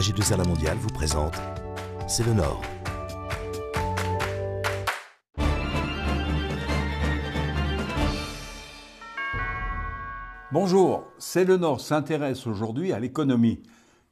AG2R La Mondiale vous présente C'est le Nord. Bonjour, C'est le Nord s'intéresse aujourd'hui à l'économie.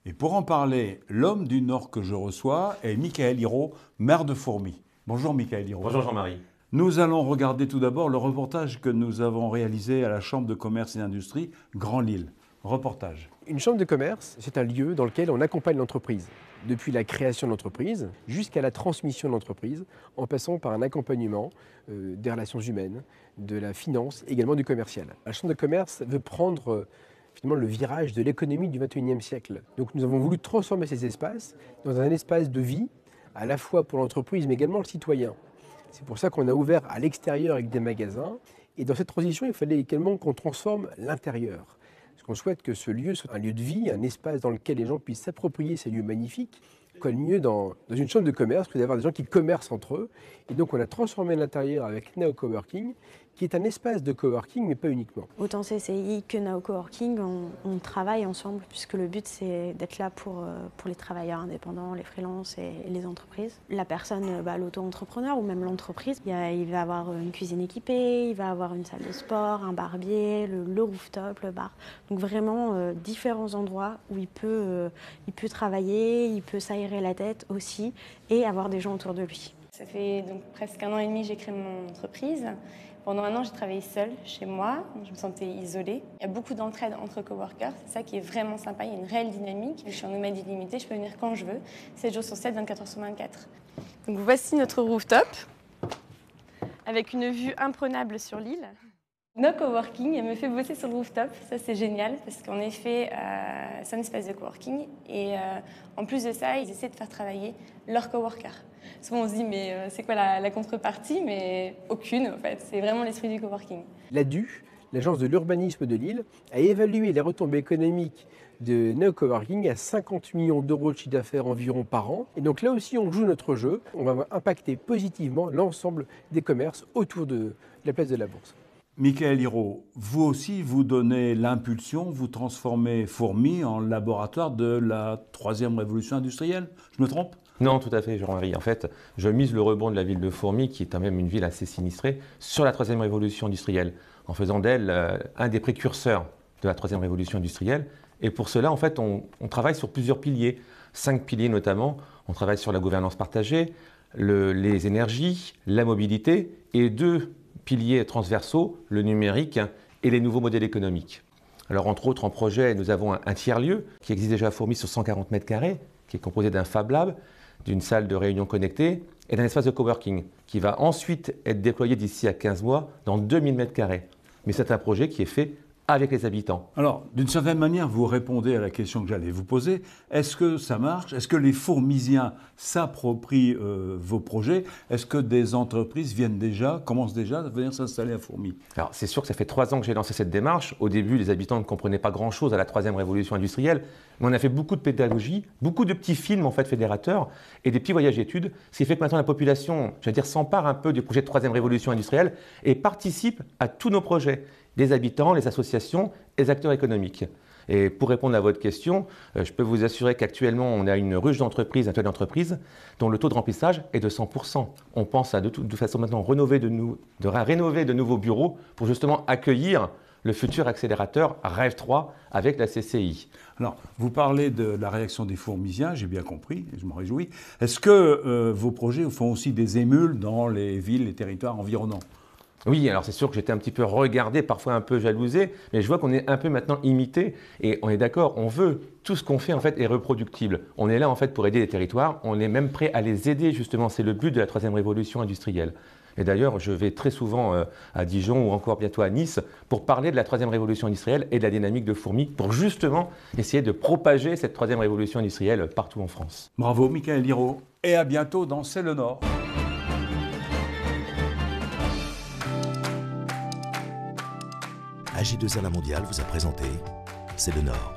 Et pour en parler, l'homme du Nord que je reçois est Michaël Hirault, maire de Fourmies. Bonjour Michaël Hirault. Bonjour Jean-Marie. Nous allons regarder tout d'abord le reportage que nous avons réalisé à la Chambre de commerce et d'industrie Grand Lille. Reportage. Une chambre de commerce, c'est un lieu dans lequel on accompagne l'entreprise, depuis la création de l'entreprise jusqu'à la transmission de l'entreprise, en passant par un accompagnement des relations humaines, de la finance, également du commercial. La chambre de commerce veut prendre finalement le virage de l'économie du XXIe siècle. Donc nous avons voulu transformer ces espaces dans un espace de vie, à la fois pour l'entreprise mais également le citoyen. C'est pour ça qu'on a ouvert à l'extérieur avec des magasins. Et dans cette transition, il fallait également qu'on transforme l'intérieur. Parce qu'on souhaite que ce lieu soit un lieu de vie, un espace dans lequel les gens puissent s'approprier ces lieux magnifiques. Quoi de mieux dans une chambre de commerce que d'avoir des gens qui commercent entre eux. Et donc on a transformé l'intérieur avec Nao Coworking, qui est un espace de coworking, mais pas uniquement. Autant CCI que Nao Coworking, on travaille ensemble, puisque le but c'est d'être là pour les travailleurs indépendants, les freelances et les entreprises. La personne, l'auto-entrepreneur ou même l'entreprise, il va avoir une cuisine équipée, il va avoir une salle de sport, un barbier, le rooftop, le bar. Donc vraiment différents endroits où il peut travailler, il peut s'aérer la tête aussi et avoir des gens autour de lui. Ça fait donc presque 1 an et demi que j'ai créé mon entreprise. Pendant 1 an, j'ai travaillé seule chez moi, je me sentais isolée. Il y a beaucoup d'entraide entre coworkers, c'est ça qui est vraiment sympa, il y a une réelle dynamique. Je suis en nomade illimité, je peux venir quand je veux, 7 jours sur 7, 24 heures sur 24. Donc voici notre rooftop, avec une vue imprenable sur l'île. No Coworking me fait bosser sur le rooftop, ça c'est génial, parce qu'en effet, c'est un espace de coworking, et en plus de ça, ils essaient de faire travailler leurs coworkers. Souvent on se dit, mais c'est quoi la contrepartie? Mais aucune, en fait. C'est vraiment l'esprit du coworking. L'ADU, l'agence de l'urbanisme de Lille, a évalué les retombées économiques de Nao Coworking à 50 millions d'euros de chiffre d'affaires environ par an. Et donc là aussi, on joue notre jeu. On va impacter positivement l'ensemble des commerces autour de la place de la Bourse. Michaël Hirault, vous aussi, vous donnez l'impulsion, vous transformez Fourmies en laboratoire de la 3e révolution industrielle. Je me trompe ? Non, tout à fait, Jean-Marie. En fait, je mise le rebond de la ville de Fourmies, qui est quand même une ville assez sinistrée, sur la 3e révolution industrielle, en faisant d'elle un des précurseurs de la 3e révolution industrielle. Et pour cela, en fait, on travaille sur plusieurs piliers, 5 piliers notamment. On travaille sur la gouvernance partagée, les énergies, la mobilité et 2 piliers transversaux, le numérique et les nouveaux modèles économiques. Alors, entre autres, en projet, nous avons un tiers-lieu qui existe déjà à Fourmies sur 140 mètres carrés, qui est composé d'un Fab Lab, d'une salle de réunion connectée et d'un espace de coworking qui va ensuite être déployé d'ici à 15 mois dans 2000 mètres carrés. Mais c'est un projet qui est fait avec les habitants. Alors, d'une certaine manière, vous répondez à la question que j'allais vous poser. Est-ce que ça marche? Est-ce que les Fourmisiens s'approprient vos projets? Est-ce que des entreprises commencent déjà à venir s'installer à Fourmies? Alors, c'est sûr que ça fait 3 ans que j'ai lancé cette démarche. Au début, les habitants ne comprenaient pas grand-chose à la 3e révolution industrielle. Mais on a fait beaucoup de pédagogie, beaucoup de petits films en fait fédérateurs et des petits voyages études. Ce qui fait que maintenant la population, s'empare un peu du projet de 3e révolution industrielle et participe à tous nos projets. Les habitants, les associations, les acteurs économiques. Et pour répondre à votre question, je peux vous assurer qu'actuellement, on a une ruche d'entreprises, un toit d'entreprise, dont le taux de remplissage est de 100%. On pense à de toute façon maintenant rénover de nouveaux bureaux pour justement accueillir le futur accélérateur Rêve 3 avec la CCI. Alors, vous parlez de la réaction des Fourmisiens, j'ai bien compris, je m'en réjouis. Est-ce que vos projets font aussi des émules dans les villes, les territoires environnants ? Oui, alors c'est sûr que j'étais un petit peu regardé, parfois un peu jalousé, mais je vois qu'on est un peu maintenant imité et on est d'accord, on veut, tout ce qu'on fait en fait est reproductible. On est là en fait pour aider les territoires, on est même prêt à les aider justement, c'est le but de la 3e révolution industrielle. Et d'ailleurs, je vais très souvent à Dijon ou encore bientôt à Nice pour parler de la 3e révolution industrielle et de la dynamique de Fourmies pour justement essayer de propager cette 3e révolution industrielle partout en France. Bravo Michaël Hirault et à bientôt dans C'est le Nord. AG2R La Mondiale vous a présenté C'est le Nord.